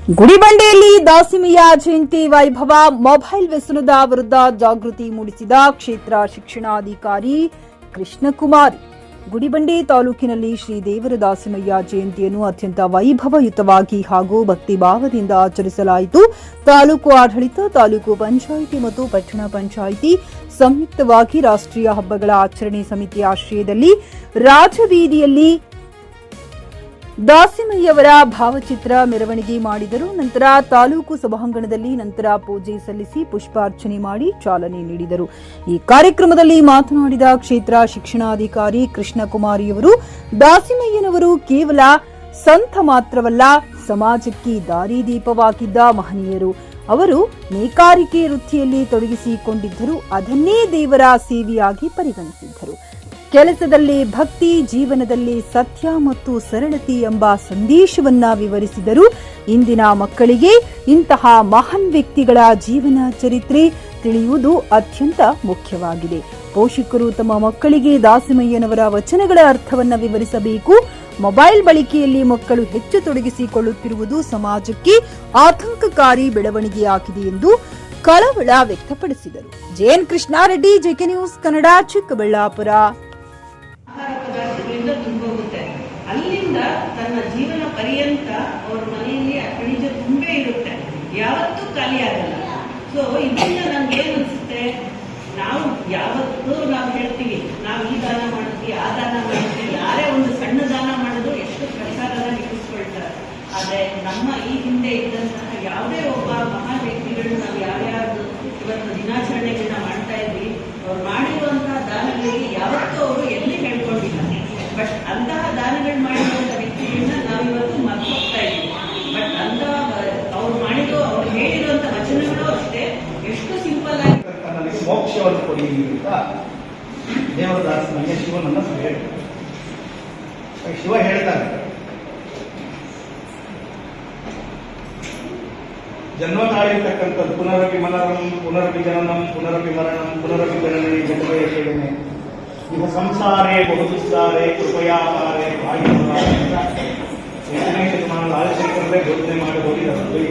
ಗುಡಿಬಂಡೆಯಲ್ಲಿ ದಾಸಿಮಯ್ಯ ಜಯಂತಿ ವೈಭವ. ಮೊಬೈಲ್ ವ್ಯಸನದ ವಿರುದ್ಧ ಜಾಗೃತಿ ಮೂಡಿಸಿದ ಕ್ಷೇತ್ರ ಶಿಕ್ಷಣಾಧಿಕಾರಿ ಕೃಷ್ಣಕುಮಾರಿ. ಗುಡಿಬಂಡೆ ತಾಲೂಕಿನಲ್ಲಿ ಶ್ರೀದೇವರ ದಾಸಿಮಯ್ಯ ಜಯಂತಿಯನ್ನು ಅತ್ಯಂತ ವೈಭವಯುತವಾಗಿ ಹಾಗೂ ಭಕ್ತಿಭಾವದಿಂದ ಆಚರಿಸಲಾಯಿತು. ತಾಲೂಕು ಆಡಳಿತ, ತಾಲೂಕು ಪಂಚಾಯಿತಿ ಮತ್ತು ಪಟ್ಟಣ ಪಂಚಾಯಿತಿ ಸಂಯುಕ್ತವಾಗಿ ರಾಷ್ಟ್ರೀಯ ಹಬ್ಬಗಳ ಆಚರಣೆ ಸಮಿತಿ ಆಶ್ರಯದಲ್ಲಿ ರಾಜಬೀದಿಯಲ್ಲಿ ದಾಸಿಮಯ್ಯವರ ಭಾವಚಿತ್ರ ಮೆರವಣಿಗೆ ಮಾಡಿದರು. ನಂತರ ತಾಲೂಕು ಸಭಾಂಗಣದಲ್ಲಿ ಪೂಜೆ ಸಲ್ಲಿಸಿ ಪುಷ್ಪಾರ್ಚನೆ ಮಾಡಿ ಚಾಲನೆ ನೀಡಿದರು. ಈ ಕಾರ್ಯಕ್ರಮದಲ್ಲಿ ಮಾತನಾಡಿದ ಕ್ಷೇತ್ರ ಶಿಕ್ಷಣಾಧಿಕಾರಿ ಕೃಷ್ಣಕುಮಾರಿಯವರು, ದಾಸಿಮಯ್ಯನವರು ಕೇವಲ ಸಂತ ಮಾತ್ರವಲ್ಲ, ಸಮಾಜಕ್ಕೆ ದಾರಿದೀಪವಾಗಿದ್ದ ಮಹನೀಯರು. ಅವರು ನೇಕಾರಿಕೆ ವೃತ್ತಿಯಲ್ಲಿ ತೊಡಗಿಸಿಕೊಂಡಿದ್ದರು. ಅದನ್ನೇ ದೇವರ ಸೇವೆಯಾಗಿ ಪರಿಗಣಿಸಿದ್ದರು. ಕೆಲಸದಲ್ಲಿ ಭಕ್ತಿ, ಜೀವನದಲ್ಲಿ ಸತ್ಯ ಮತ್ತು ಸರಳತೆ ಎಂಬ ಸಂದೇಶವನ್ನ ವಿವರಿಸಿದರು. ಇಂದಿನ ಮಕ್ಕಳಿಗೆ ಇಂತಹ ಮಹಾನ್ ವ್ಯಕ್ತಿಗಳ ಜೀವನ ಚರಿತ್ರೆ ತಿಳಿಯುವುದು ಅತ್ಯಂತ ಮುಖ್ಯವಾಗಿದೆ. ಪೋಷಕರು ತಮ್ಮ ಮಕ್ಕಳಿಗೆ ದಾಸಿಮಯ್ಯನವರ ವಚನಗಳ ಅರ್ಥವನ್ನು ವಿವರಿಸಬೇಕು. ಮೊಬೈಲ್ ಬಳಕೆಯಲ್ಲಿ ಮಕ್ಕಳು ಹೆಚ್ಚು ತೊಡಗಿಸಿಕೊಳ್ಳುತ್ತಿರುವುದು ಸಮಾಜಕ್ಕೆ ಆತಂಕಕಾರಿ ಬೆಳವಣಿಗೆಯಾಗಿದೆ ಎಂದು ಕಳವಳ ವ್ಯಕ್ತಪಡಿಸಿದರು. JN Krishna Reddy, JK news Kannada, Chikkaballapur. ಪದಾರ್ಥಗಳಿಂದ ತುಂಬೋಗುತ್ತೆ. ಅಲ್ಲಿಂದ ತನ್ನ ಜೀವನ ಪರ್ಯಂತ ಅವ್ರ ಮನೆಯಲ್ಲಿ ಆ ಖನಿಜ ತುಂಬೇ ಇರುತ್ತೆ, ಯಾವತ್ತೂ ಖಾಲಿ ಆಗಲ್ಲ. ಸೊ ಇದರಿಂದ ನಮ್ಗೆ ಏನ್ ಅನ್ಸುತ್ತೆ, ನಾವು ಯಾವತ್ತೂ ನಾವು ಹೇಳ್ತೀವಿ, ನಾವು ಈ ದಾನ ಮಾಡ್ತೀವಿ, ಆ ದಾನ ಮಾಡ್ತೀವಿ, ಯಾರೇ ಒಂದು ಸಣ್ಣ ದಾನ ಮಾಡಿದ್ರು ಎಷ್ಟು ಪ್ರಚಾರದ ನಿಲ್ಲಿಸ್ಕೊಳ್ತಾರೆ. ಆದ್ರೆ ನಮ್ಮ ಈ ಹಿಂದೆ ಇದ್ದಂತಹ ಯಾವುದೇ ಒಬ್ಬ ಮಹಾನ್ ವ್ಯಕ್ತಿಗಳು ನಾವು ಯಾವ್ಯಾವ್ದು ಇವತ್ತು ದಿನಾಚರಣೆಗಳನ್ನ ಮಾಡ್ತಾ ಇದ್ವಿ, ಅವ್ರು ಮಾಡಿರುವಂತಹ ದಾನಗಳಿಗೆ ಯಾವತ್ತೂ ಅವರು ಎಲ್ಲಿ ಹೇಳ್ಕೊಂಡಿಲ್ಲ. ಬಟ್ ಅಂತಹ ದಾನಗಳು ಮಾಡಿರುವಂತ ವ್ಯಕ್ತಿಗಳನ್ನ ನಾವಿವತ್ತು ಮರ್ತು ಹೋಗ್ತಾ ಇದ್ದೀವಿ. ಬಟ್ ಅಂತಹ ಅವ್ರು ಮಾಡಿರೋ, ಅವ್ರು ಹೇಳಿರುವಂತ ವಚನಗಳು ಅಷ್ಟೇ ಎಷ್ಟು ಸಿಂಪಲ್ ಆಗಿ ನನಗೆ ಮೋಕ್ಷವನ್ನು ಕೊಡಿ ಅಂತ ದೇವದಾಸನಿಗೆ ಶಿವನನ್ನ ಹೇಳ್ತಾರೆ. ಶಿವ ಹೇಳ್ತಾರೆ, ಜನ್ಮ ತಾಳಿರ್ತಕ್ಕಂಥದ್ದು ಪುನರಪಿ ಮನರಂ ಪುನರಪಿ ಜನನಂ ಪುನರಪಿ ಮರಣಂ ಪುನರಪಿ ಜನನಿ ಜನ್ಮಯ ಕೇಳನೆ ಇಹ ಸಂಸಾರೇ ಬಹುದುಸ್ತಾರೆ ಕೃಪಯಾಪಾರೆ ಆಲೋಚನೆ ಬೋಧನೆ ಮಾಡಿ ಹೋಗಿದ್ದಾರೆ.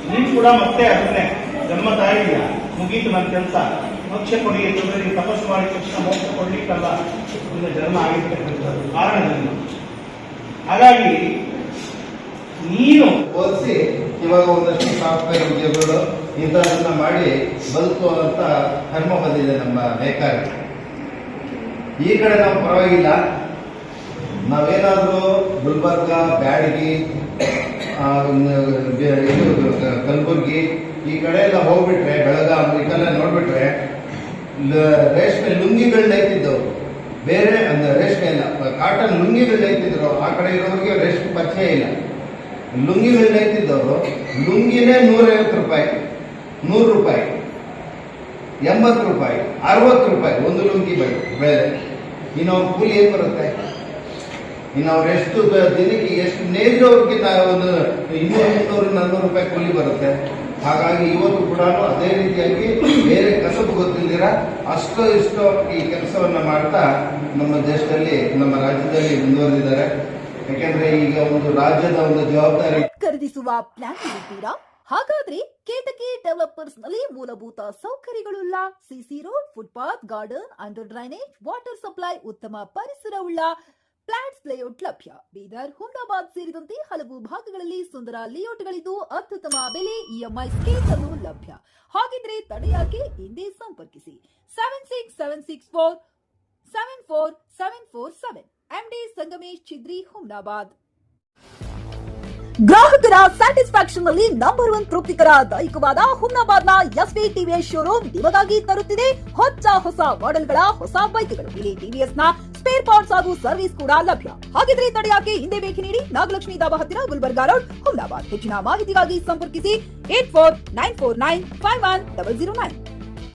ನೀನು ಕೂಡ ಮತ್ತೆ ಅದನ್ನೇ ಜನ್ಮ ತಾಳಿದ್ಯಾ, ಮುಗೀತು ನನ್ನ ಕೆಲಸ, ಮೋಕ್ಷ ಕೊಡಿ ಅಂತಂದ್ರೆ ನೀವು ತಪಸ್ಸು ಮಾಡಿದ ತಕ್ಷಣ ಮೋಕ್ಷ ಕೊಡ್ಲಿಕ್ಕಲ್ಲ, ಒಂದು ಜನ್ಮ ಆಗಿರ್ತಕ್ಕಂಥದ್ದು ಕಾರಣ ಜನ್ಮ. ಹಾಗಾಗಿ ನೀನು ಓದಿಸಿ ಇವಾಗ ಒಂದಷ್ಟು ಸಾಫ್ಟ್ವೇರ್ ಉದ್ಯೋಗಗಳು ಇಂಥದನ್ನ ಮಾಡಿ ಬದುಕುವಂತ ಕರ್ಮ ಬಂದಿದೆ ನಮ್ಮ ನೇಕಾರರಿಗೆ. ಈ ಕಡೆ ನಾವು ಪರವಾಗಿಲ್ಲ, ನಾವೇನಾದ್ರೂ ಗುಲ್ಬರ್ಗ, ಬ್ಯಾಡಗಿ, ಕಲಬುರ್ಗಿ ಈ ಕಡೆ ಎಲ್ಲ ಹೋಗ್ಬಿಟ್ರೆ, ಬೆಳಗಾಂ ಈ ಕಡೆ ನೋಡ್ಬಿಟ್ರೆ ರೇಷ್ಮೆ ಲುಂಗಿಗಳು ನೇಯ್ತಿದ್ದವು. ಬೇರೆ ಅಂದ್ರೆ ರೇಷ್ಮೆ ಇಲ್ಲ, ಕಾಟನ್ ಲುಂಗಿಗಳು ನೇಯ್ತಿದ್ರು. ಆ ಕಡೆ ಇರೋರಿಗೆ ರೇಷ್ಮೆ ಪರಿಚಯ ಇಲ್ಲ. ಲುಂಗಿಗಳು ನೇಯ್ತಿದ್ದವರು ಲುಂಗಿನೇ 150 ರೂಪಾಯಿ, 100 ರೂಪಾಯಿ, 80 ರೂಪಾಯಿ, 60 ರೂಪಾಯಿ ಒಂದು ಲುಂಗಿ ಬೆಳೆ. ಇನ್ನು ಅವ್ರ ಕೂಲಿ ಏನ್ ಬರುತ್ತೆ? ಇನ್ನು ಅವ್ರು ಎಷ್ಟು ದಿನಕ್ಕೆ ಎಷ್ಟು ನೇಯ್ದವ್ರಿಗೆ ಒಂದು 200-300-400 ರೂಪಾಯಿ ಕೂಲಿ ಬರುತ್ತೆ. ಹಾಗಾಗಿ ಇವತ್ತು ಕೂಡ ಅದೇ ರೀತಿಯಾಗಿ ಬೇರೆ ಕಸಬು ಗೊತ್ತಿಲ್ದಿರ ಅಷ್ಟೋ ಇಷ್ಟೋ ಈ ಕೆಲಸವನ್ನ ಮಾಡ್ತಾ ನಮ್ಮ ದೇಶದಲ್ಲಿ, ನಮ್ಮ ರಾಜ್ಯದಲ್ಲಿ ಮುಂದುವರೆದಿದ್ದಾರೆ. ಯಾಕೆಂದ್ರೆ ಈಗ ಒಂದು ರಾಜ್ಯದ ಒಂದು ಜವಾಬ್ದಾರಿ ಖರೀದಿಸುವ ಪ್ಲಾನ್ ಇದ್ದೀರಾ? ಹಾಗಾದ್ರೆ ಕೇತಕಿ ಡೆವಲಪರ್ಸ್ ನಲ್ಲಿ ಮೂಲಭೂತ ಸೌಕರ್ಯಗಳುಳ್ಳ CC road, footpath, garden, under drainage, water supply, ಉತ್ತಮ ಪರಿಸರವುಳ್ಳ ಫ್ಲಾಟ್ಸ್ ಲೇಔಟ್ ಲಭ್ಯ. ಬೀದರ್, ಹುಮ್ನಾಬಾದ್ ಸೇರಿದಂತೆ ಹಲವು ಭಾಗಗಳಲ್ಲಿ ಸುಂದರ ಲೇಔಟ್ಗಳಿದ್ದು ಅತ್ಯುತ್ತಮ ಬೆಲೆ, ಇಎಂಐ ಸ್ಕೀಮ್ ಅನ್ನು ಲಭ್ಯ. ಹಾಗಿದ್ರೆ ತಡೆಯಾಕೆ, ಹಿಂದೆ ಸಂಪರ್ಕಿಸಿ 7676474747. MD ಸಂಗಮೇಶ್ ಚಿದ್ರಿ, ಹುಮ್ನಾಬಾದ್. ಗ್ರಾಹಕರ ಸ್ಯಾಟಿಸ್ಫ್ಯಾಕ್ಷನ್ ನಲ್ಲಿ ನಂಬರ್ 1 ತೃಪ್ತಿಕರ ದಾಯಕವಾದ ಹುಮ್ನಾಬಾದ್ನ ಎಸ್ವಿ ಟಿವಿಎಸ್ ಶೋರೂಮ್ ನಿಮಗಾಗಿ ತರುತ್ತಿದೆ ಹೊಸ ಮಾಡೆಲ್ಗಳ ಹೊಸ ಬೈಕ್ಗಳು. ಇಲ್ಲಿ ಟಿವಿಎಸ್ ನ ಸ್ಪೇರ್ ಪಾರ್ಟ್ಸ್ ಹಾಗೂ ಸರ್ವಿಸ್ ಕೂಡ ಲಭ್ಯ. ಹಾಗಿದ್ರೆ ತಡೆಯಾಕೆ, ಹಿಂದೆ ಭೇಟಿ ನೀಡಿ. ನಾಗಲಕ್ಷ್ಮಿ ಧಾಬಾ ಹತ್ತಿರ, ಗುಲ್ಬರ್ಗಾ ರೋಡ್, ಹುಮ್ನಾಬಾದ್. ಹೆಚ್ಚಿನ ಮಾಹಿತಿಗಾಗಿ ಸಂಪರ್ಕಿಸಿ 8494951009.